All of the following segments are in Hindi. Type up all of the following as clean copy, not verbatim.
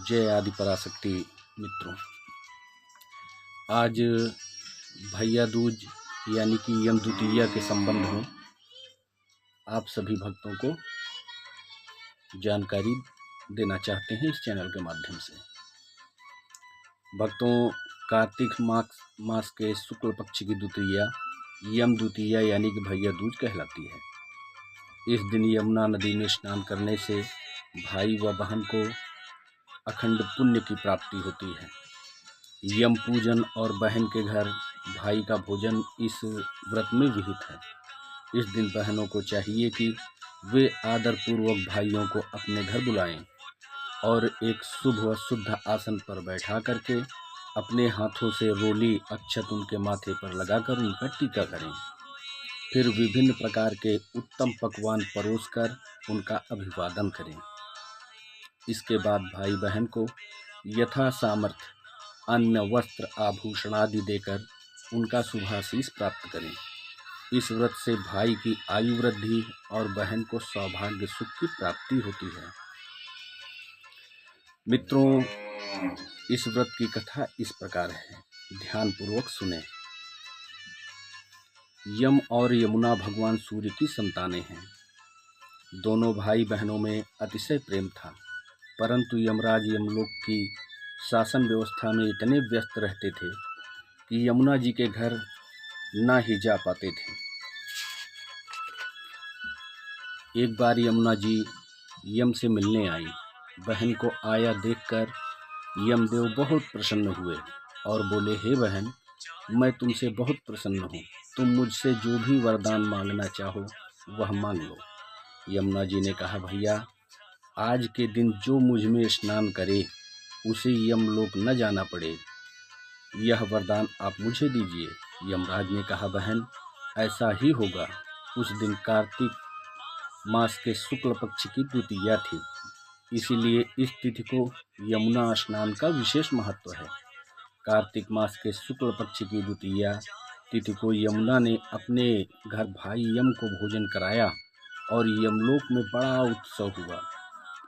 जय आदि पराशक्ति मित्रों, आज भैया दूज यानी कि यम द्वितीया के संबंध में आप सभी भक्तों को जानकारी देना चाहते हैं इस चैनल के माध्यम से। भक्तों, कार्तिक मास के शुक्ल पक्ष की द्वितीया यम द्वितीया यानी कि भैया दूज कहलाती है। इस दिन यमुना नदी में स्नान करने से भाई व बहन को अखंड पुण्य की प्राप्ति होती है। यम पूजन और बहन के घर भाई का भोजन इस व्रत में विहित है। इस दिन बहनों को चाहिए कि वे आदरपूर्वक भाइयों को अपने घर बुलाएं और एक शुभ व शुद्ध आसन पर बैठा करके अपने हाथों से रोली अक्षत उनके माथे पर लगाकर उनका टीका करें। फिर विभिन्न प्रकार के उत्तम पकवान परोसकर उनका अभिवादन करें। इसके बाद भाई बहन को यथा सामर्थ्य अन्न वस्त्र आभूषण आदि देकर उनका शुभाशीष प्राप्त करें। इस व्रत से भाई की आयु वृद्धि और बहन को सौभाग्य सुख की प्राप्ति होती है। मित्रों, इस व्रत की कथा इस प्रकार है, ध्यान पूर्वक सुने। यम और यमुना भगवान सूर्य की संतानें हैं। दोनों भाई बहनों में अतिशय प्रेम था, परंतु यमराज यमलोक की शासन व्यवस्था में इतने व्यस्त रहते थे कि यमुना जी के घर ना ही जा पाते थे। एक बार यमुना जी यम से मिलने आई। बहन को आया देखकर यमदेव बहुत प्रसन्न हुए और बोले, हे बहन, मैं तुमसे बहुत प्रसन्न हूँ। तुम मुझसे जो भी वरदान मांगना चाहो वह मांग लो। यमुना जी ने कहा, भैया, आज के दिन जो मुझ में स्नान करे उसे यमलोक न जाना पड़े, यह वरदान आप मुझे दीजिए। यमराज ने कहा, बहन, ऐसा ही होगा। उस दिन कार्तिक मास के शुक्ल पक्ष की द्वितीया थी, इसीलिए इस तिथि को यमुना स्नान का विशेष महत्व है। कार्तिक मास के शुक्ल पक्ष की द्वितीया तिथि को यमुना ने अपने घर भाई यम को भोजन कराया और यमलोक में बड़ा उत्सव हुआ।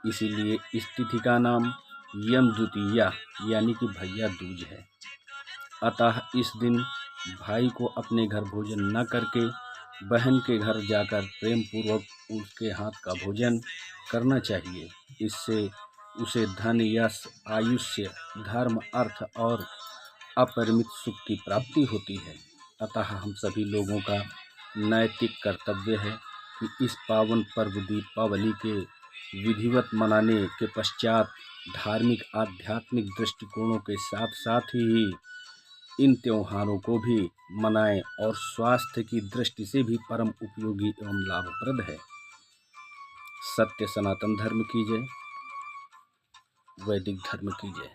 इसीलिए इस तिथि का नाम यम द्वितीया यानी कि भैया दूज है। अतः इस दिन भाई को अपने घर भोजन न करके बहन के घर जाकर प्रेम पूर्वक उसके हाथ का भोजन करना चाहिए। इससे उसे धन, यश, आयुष्य, धर्म, अर्थ और अपरिमित सुख की प्राप्ति होती है। अतः हम सभी लोगों का नैतिक कर्तव्य है कि इस पावन पर्व दीपावली के विधिवत मनाने के पश्चात धार्मिक आध्यात्मिक दृष्टिकोणों के साथ साथ ही इन त्योहारों को भी मनाएं और स्वास्थ्य की दृष्टि से भी परम उपयोगी एवं लाभप्रद है। सत्य सनातन धर्म की जय, वैदिक धर्म की जय।